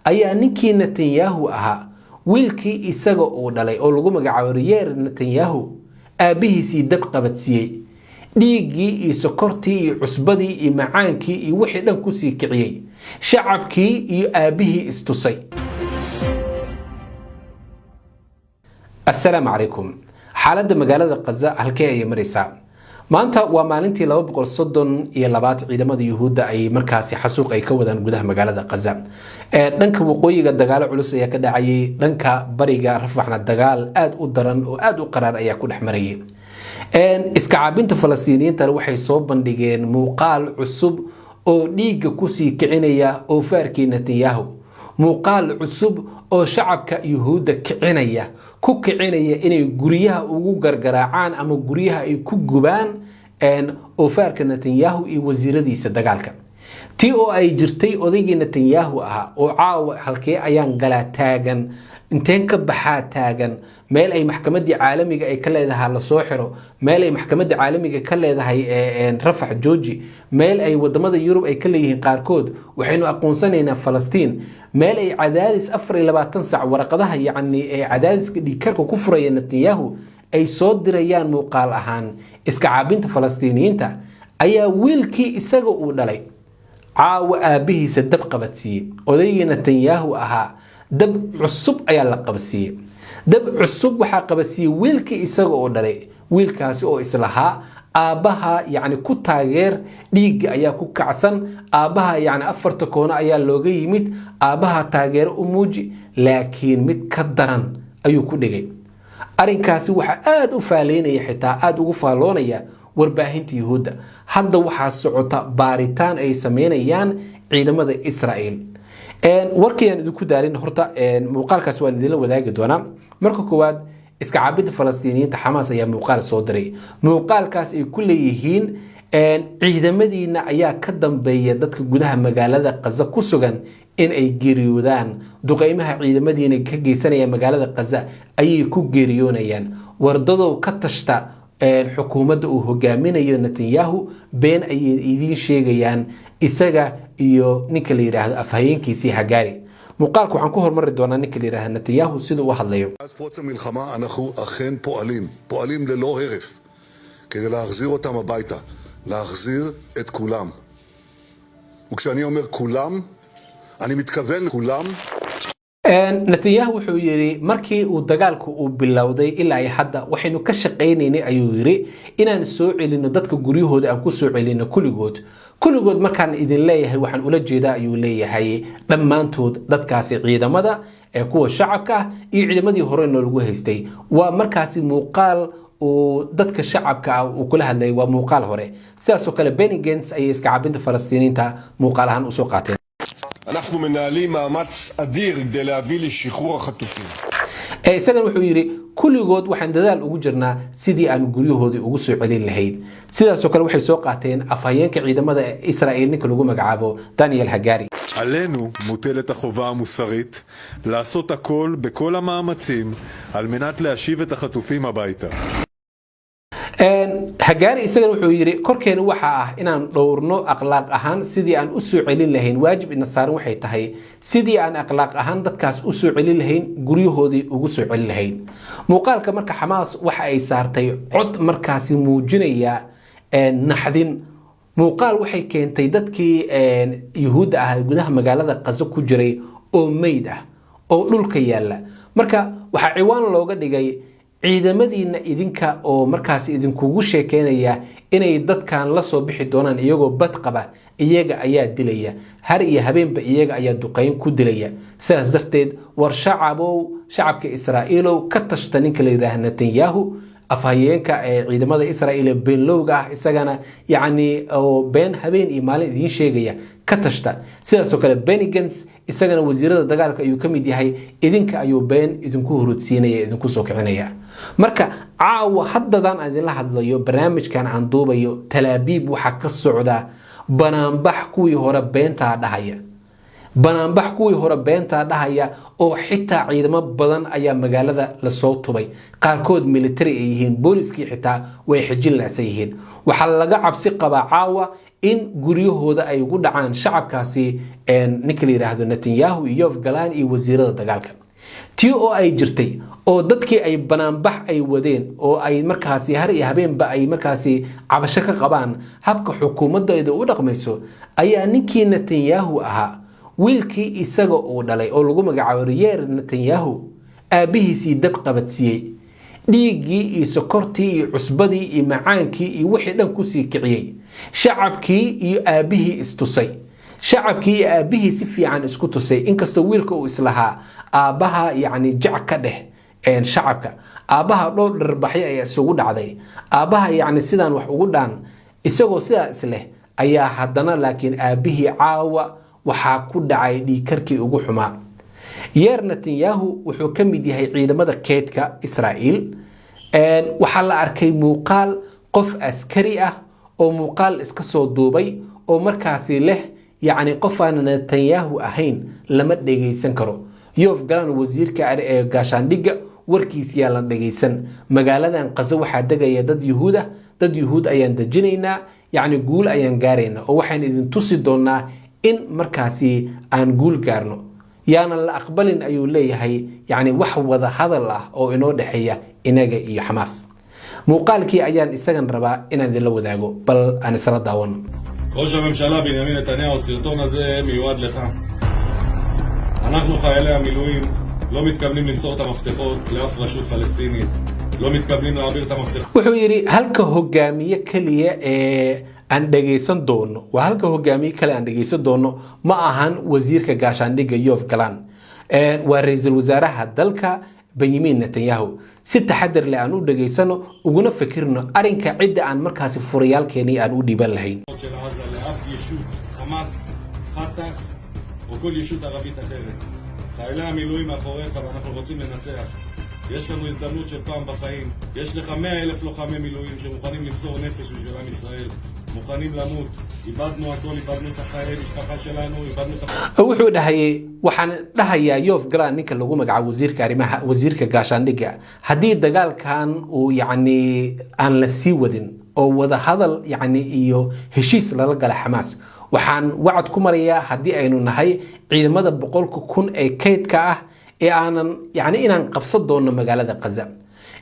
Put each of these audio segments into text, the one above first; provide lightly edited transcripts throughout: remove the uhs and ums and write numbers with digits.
ayaa ninkii Netanyahu ahaa wiilkii isaga uu dhalay oo lagu magacaabo Yair Netanyahu aabihiisii dab qabadsiiyay dhiigii iyo sokortii iyo cusbadii iyo macaankii iyo wixii dhan ku sii kiciyay shacabkii iyo aabihii istusay. السلام عليكم. حالة مقالة غزة halkee ay maraysaa maanta waa maalintii 232 ciidamada Yuhuudda ay markaasi xasuuq ay ka wadaan gudaha magaalada Gaza dhanka waqooyiga dagaalo culus ayaa ka dhacay dhanka bariga Rafaxna dagaal aad u daran oo aad u qaraar ayaa ku dhaxmarayay iska caabinta Falastiiniyiinta waxay soo bandhigeen muuqaal cusub oo dhiiga ku sii kicinaya oo faarkii Netanyahu muuqaal cusub oo shacabka Yuhuudda kicinaya ku kicinaya inay guriyaha ugu gargaraacaan ama guriyaha ay ku gubaan oo faarka Netanyahu iyo wasiiradiisa dagaalka tii oo ay jirtay odaygii Netanyahu ahaa oo caawa halkee ayaan galaa taagan inteen ka baxaa taagan meel ay maxkamadda caalamiga ay ka leedahay la soo xiro meel ay maxkamadda caalamiga ka leedahay Rafax Jooji meel ay wadamada Yurub ay ka leeyihiin qaarkood waxaynu aqoonsanaynaa Falastiin meel ay cadaadis 24 saac warqadaha yacni cadaadiska dhiigkarka ku furaya Netanyahu ay soo dirayaan muuqaal ahaan iska caabinta Falastiiniyiinta ayaa wiilkii isaga uu dhalay caawa aabihiisa dab qabadsiiyay odaygii Netanyahu ahaa dab cusub ayaa la qabsiiyay dab cusub waxa qabsiiyay wiilkii isaga oo dhalay wiilkaasi oo islaha aabaha yani ku taageer dhiig ayaa ku kacsan aabaha yani afarta koona ayaa looga yimid aabaha taageer u muuji laakiin mid ka daran ayuu ku dhigay arinkaasi waxa aad u faaleynaya xitaa aad ugu faaloonaya warbaahinta Yuhuudda hadda waxa socota baaritaan ay sameynayaan ciidamada Israa'iil warkayaan idinku daarin horta muuqaalkaas waa idin la wadaagi doonaa marka koowaad iska caabinta Falastiiniyiinta Xamaas ayaa muuqaal soo diray muuqaalkaas ay ku leeyihiin ciidamadiina ayaa ka dambeeya dadka gudaha magaalada Gaza ku sugan in ay geeriyoodaan duqeymaha ciidamadiina ka geysanaya magaalada Gaza ayay ku geeriyoonayaan wardadow ka tashta xukuumadda uu hogaaminayo Netanyahu been ay idin sheegayaan isaga iyo ninka la yiraahdo afhayeenkiisii Hagari muuqaalku waxaan ku hormari doonaa ninka la yiraahdo Netanyahu sidoo uu hadlayo אז פרוץ המלחמה אנחנו אכן פועלים ללא הרף כדי להחזיר אותם הביתה להחזיר את כולם וכשאני אומר כולם אני מתכוון כולם Netanyahu wuxuu yiri markii uu dagaalku uu bilowday ilaa ay hadda waxaynu ka shaqeyneenay ayuu yiri inaan soo celino dadka guryahooda aan ku soo celino kuligood markaan idin leeyahay waxaan ula jeedaa ayuu leeyahay dhammaantood dadkaasi ciidamada ee kuwa shacabka iyo ciidamadii hore lagu haystay waa markaasi muuqaal oo dadka shacabka uu kula hadlay waa muuqaal hore sidaas oo kale Benny Gantz ay iska caabinta Falastiiniyiinta muuqaalahan u soo qaateen אנחנו מנהלים מאמץ אדיר כדי להביא לשחרור החטופים. isagan wuxuu yiri kuligood waxaan dadaal ugu jirnaa sidii aan guryahoodii ugu soo celin lahayd sidaas oo kale waxay soo qaateen afhayeenka ciidamada Israa'iil ninka lagu magacaabo Daniel Hagari עלינו מוטלת החובה המוסרית לעשות הכל בכל המאמצים על מנת להשיב את החטופים הביתה. Hagari isaga wuxuu yiri korkeena waxa ah inaan dhowrno akhlaaq ahaan sidii aan u soo celin lahayn waajib in saaran waxay tahay sidii aan akhlaaq ahaan dadkaas u soo celin lahayn guryahoodii ugu soo celin lahayn muuqaalka marka Xamaas waxa ay saartay cod markaasi muujinaya naxdin muuqaal waxay keentay dadkii Yuhuudda ah gudaha magaalada Gaza ku jiray oo meyd ah oo dhulka yaala marka waxa ciwaan looga dhigay ciidamadiina idinka oo markaas idinkugu sheekeynaya inay dadkan la soo bixi doonaan iyagoo bad qaba iyaga ayaa dilaya har iyo habeenba iyaga ayaa duqeyn ku dilaya sidaas darteed war shacabka Israa'iilow ka tashta ninka la yiraahdo Netanyahu afhayeenka ciidamada Israa'iil been lowga ah isagana yani oo been habeen iyo maalin idin sheegaya ka tashta sidaas oo kale Benny Gantz isagana wasiirada dagaalka ayuu ka mid yahay idinka ayuu been idinku hurudsiinaya idinku soo kicinaya marka caawa haddadan aan idin la hadlayo barnaamijkan aan duubayo Talaabiib waxa ka socda banaanbax kuwii hore beenta dhahaya banaanbax kuwii hore beenta dhahaya oo xitaa ciidamo badan ayaa magaalada la soo tubay qaarkood military ay yihiin booliskii xitaa way xijin laasay yihiin waxa laga cabsi qabaa caawa in guryahooda ay ugu dhacaan shacabkaasi ninka la yiraahdo Netanyahu iyo Yoav Gallant iyo wasiirada dagaalka tii oo ay jirtay oo dadkii ay banaanbax ay wadeen oo ay markaasi har iyo habeenba ay markaasi cabasho ka qabaan habka xukuumadda u dhaqmayso ayaa ninkii Netanyahu ahaa wiilkii isaga oo dhalay oo lagu magacaabo Yair Netanyahu aabihiisii dab qabadsiiyay dhiigii iyo sokortii iyo cusbadii iyo macaankii iyo wixii dhan ku sii kiciyay shacabkii iyo aabihii istusay shacabkii iyo aabihii si fiican isku tusay inkastoo wiilka uu islahaa aabaha yacni jac ka dheh shacabka aabaha dhowr dharbaxyo ayaa isugu dhacday aabaha yacni sidaan wax ugu dhaan isagoo sidaa isleh ayaa haddana laakiin aabihii caawa waxaa ku dhacay dhiigkarkii ugu xumaa Yair Netanyahu wuxuu ka mid yahay ciidamada keedka Israa'iil waxaa la arkay muuqaal qof askari ah oo muuqaal iska soo duubay oo markaasi leh yacni qof aan Netanyahu ahayn lama dhageysan karo Yoav Gallant wasiirka ee gaashaandhigga warkiisa yaa la dhageysan magaaladan Gaza waxaa degaya dad Yuhuud ayaan dejinaynaa yacni guul ayaan gaaraynaa oo waxaan idin tusi doonaa in markaasi aan guul gaarno yaana la aqbalin ayuu leeyahay yacni wax wada hadal ah oo inoo dhaxeeya inaga iyo Xamaas muuqaalkii ayaan isagan rabaa inaan idin la wadaago bal aan isla daawano ראש הממשלה בנימין נתניהו, הסרטון הזה מיועד לך. אנחנו חיילי המילואים לא מתכוונים למסור את המפתחות לאף רשות פלסטינית. לא מתכוונים להעביר את המפתחות. wuxuu yiri halka hogaamiye kaliya aan dhageysan doono waa halka hogaamiye kale aan dhageysan doono ma ahan wasiirka gaashaandhigga Yoav Gallant waa ra'iisul wasaaraha dalka Benjamin Netanyahu si taxadar leh aan u dhageysano uguna fikirno arinka cid aan markaasi furiyaalkeeni aan u dhiban lahayn של עזה לאף ישות, חמאס, פתח או כל ישות ערבית אחרת. חיילי המילואים מאחוריך ואנחנו רוצים לנצח. יש לנו הזדמנות של פעם בחיים. יש לך 100,000 לוחמי מילואים שמוכנים למסור נפש בשביל עם ישראל. מוכנים למות. איבדנו הכל, איבדנו את החיי משפחה שלנו, איבדנו את הכל. wuxuu dhahay waxaan dhahayaa Yoav Gallant ninka lagu magacaabo wasiirka gaashaandhigga hadii dagaalkan uu yacni aan la sii wadin oo wada hadal yacni iyo heshiis lala gala Xamaas waxaan wacd ku marayaa hadii aynu nahay ciidamada 100,000 ee keydka ah ee aanan yacni inaan qabsan doono magaalada Gaza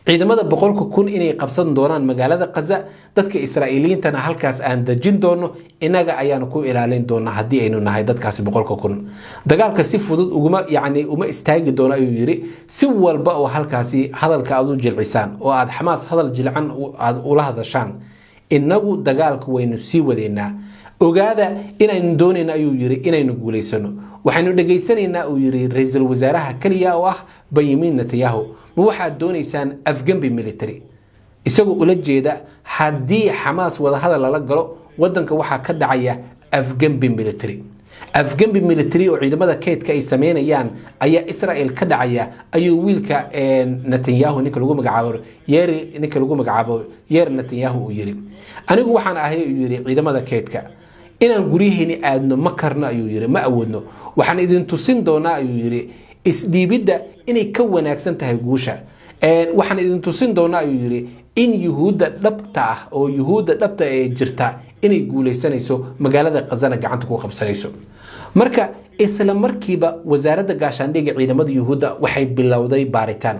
ciidamada 100,000 inay qabsan doonaan magaalada Gaza dadka Israa'iiliyiintana halkaas aan dajin doono inaga ayaan ku ilaalin doona hadii aynu nahay dadkaasi 100,000 dagaalka si fudud uma istaagi doono ayuu yiri si walba oo halkaasi hadalka aad u jilcisaan oo aad Xamaas hadal jilcan aad ula hadashaan inagu dagaalka waynu sii wadeynaa ogaada inaynu doonayno ayuu yiri inaynu guuleysano waxaanu dhageysanaynaa uu yiri ra'iisul wasaaraha kaliya oo ah Benjamin Netanyahu ma waxaad doonaysaan afgambi military isagoo ula jeeda hadii Xamaas wada hadal la galo wadanka waxa ka dhacaya afgambi military oo ciidamada keydka ay sameynayaan ayaa Israa'iil ka dhacaya ayuu wiilka Netanyahu ninka lagu magacaabo Yair Netanyahu uu yiri anigu waxaan ahay uu yiri ciidamada keydka inaan guryaheeni aadno ma karno ayuu yiri ma awoodno waxaan idin tusin doonaa ayuu yiri isdhiibidda inay ka wanaagsan tahay guusha waxaan idin tusin doonaa ayuu yiri in yuhuudda dhabta ee jirta inay guuleysanayso magaalada Gazana gacanta ku qabsanayso marka isla markiiba wasaaradda gaashaandhigga ciidamada yuhuudda waxay bilowday baaritaan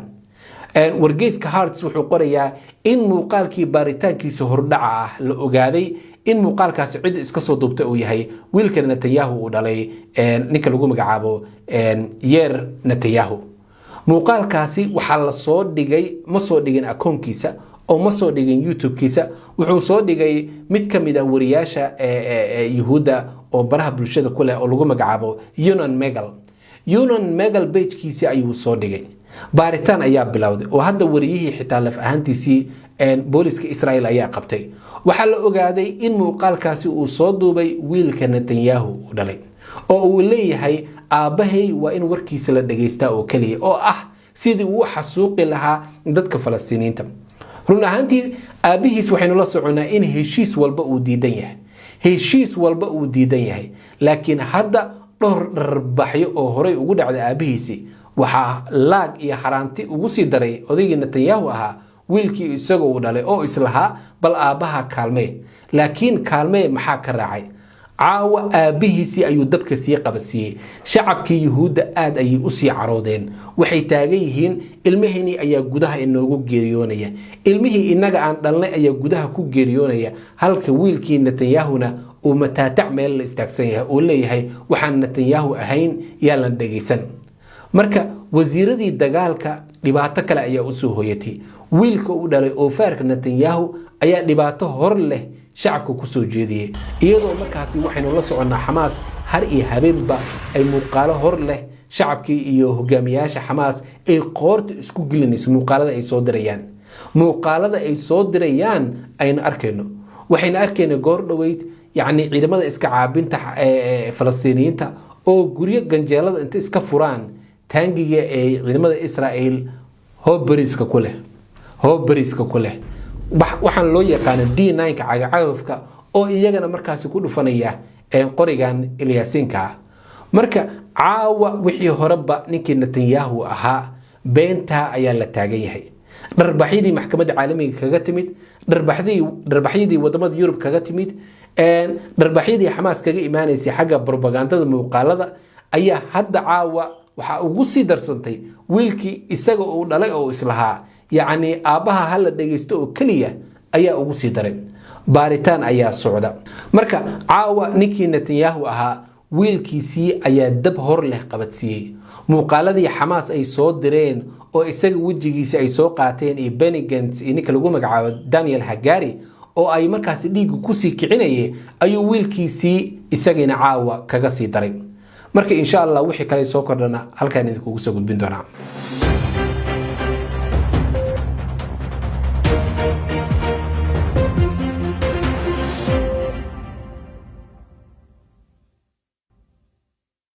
wargeyska Haaretz wuxuu qorayaa in muuqaalkii baaritaankiisa hordhaca ah la ogaaday in muuqaalkaasi cid iska soo duubtay uu yahay wiilka Netanyahu uu dhalay ninka lagu magacaabo Yair Netanyahu muuqaalkaasi waxa la soo dhigay ma soo dhigin akoonkiisa oo ma soo dhigin YouTube-kiisa wuxuu soo dhigay mid kamid ah wariyaasha yuhuudda oo baraha bulshada ku leh oo lagu magacaabo Yonon Megal page-kiisa ayuu soo dhigay baaritaan ayaa bilowday oo hadda wariyihii xitaa laf ahaantiisii booliska Israa'iil ayaa qabtay waxa la ogaaday in muuqaalkaasi uu soo duubay wiilka Netanyahu uu dhalay oo uu leeyahay aabahay waa in warkiisa la dhageystaa oo kaliya oo ah sidii uu xasuuqi lahaa dadka Falastiiniinta run ahaantii aabihiis waxaynu la soconaa in heshiis walba uu diidan yahay laakiin hadda dhowr dharbaxyo oo horay ugu dhacday aabihiisi waxaa laag iyo xaraanti ugu sii daray odaygii Netanyahu ahaa wiilkii isaga uu dhalay oo islahaa bal aabbaha kaalmee, laakiin kaalmee maxaa ka raacay? caawa aabbihiisii ayuu dabka sii qabadsiiyey. shacabkii yuhuudda aad ayay u sii caroodeen, waxay taagan yihiin ilmaheenii ayaa gudaha inoogu geeriyoonaya, ilmihii innaga aan dhalnay ayaa gudaha ku geeriyoonaya, halka wiilkii netanyahuna uu mataatac meel la istaagsan yahay oo leeyahay waxaan netanyahu ahayn yaalan dhegaysan. marka wasiiradii dagaalka dhibaato kale ayaa usoo hoyatay. wiilka u dhalay oofaarka netanyahu ayaa dhibaato hor leh shacabka kusoo jeediyey, iyadoo markaasi waxaynu la soconnaa xamaas har iyo habeenba ay muuqaalo hor leh shacabkii iyo hogaamiyaasha xamaas ay qoorta isku gelinayso muuqaalada ay soo dirayaan. muuqaalada ay soo dirayaan aynu arkayno, waxayna arkayna goor dhoweyd yacni ciidamada iska caabinta falastiiniyiinta oo guryo ganjeelada inta iska furaan taangiga ee ciidamada Israa'iil hoobariska ku leh waxaan loo yaqaan D9 ka cagacagafka oo iyagana markaasi ku dhufanaya qorigan Ilyaasinka. marka caawa wixii horeba ninkii Netanyahu ahaa beenta ayaa la taagan yahay. dharbaxyadii maxkamadda caalamiga kaga timid, dharbaxyadii wadamada Yurub kaga timid, dharbaxyadii Xamaas kaga imaanaysay xagga propagandada muuqaalada ayaa hadda caawa waxa ugu sii darsantay wiilkii isaga uu dhalay oo islahaa yacni aabbaha hala dhageysto oo kaliya ayaa ugu sii daray. baaritaan ayaa socda. marka caawa ninkii Netanyahu ahaa wiilkiisii ayaa dab hor leh qabadsiiyey. muuqaaladii Xamaas ay soo direen oo isaga wajigiisa ay soo qaateen iyo Benny Gantz iyo ninka lagu magacaabo Daniel Hagari oo ay markaasi dhiig ku sii kicinayay ayuu wiilkiisii isagana caawa kaga sii daray. marka insha Allah wixii kale soo kordhana halkaan idinku soo gudbin doonaa.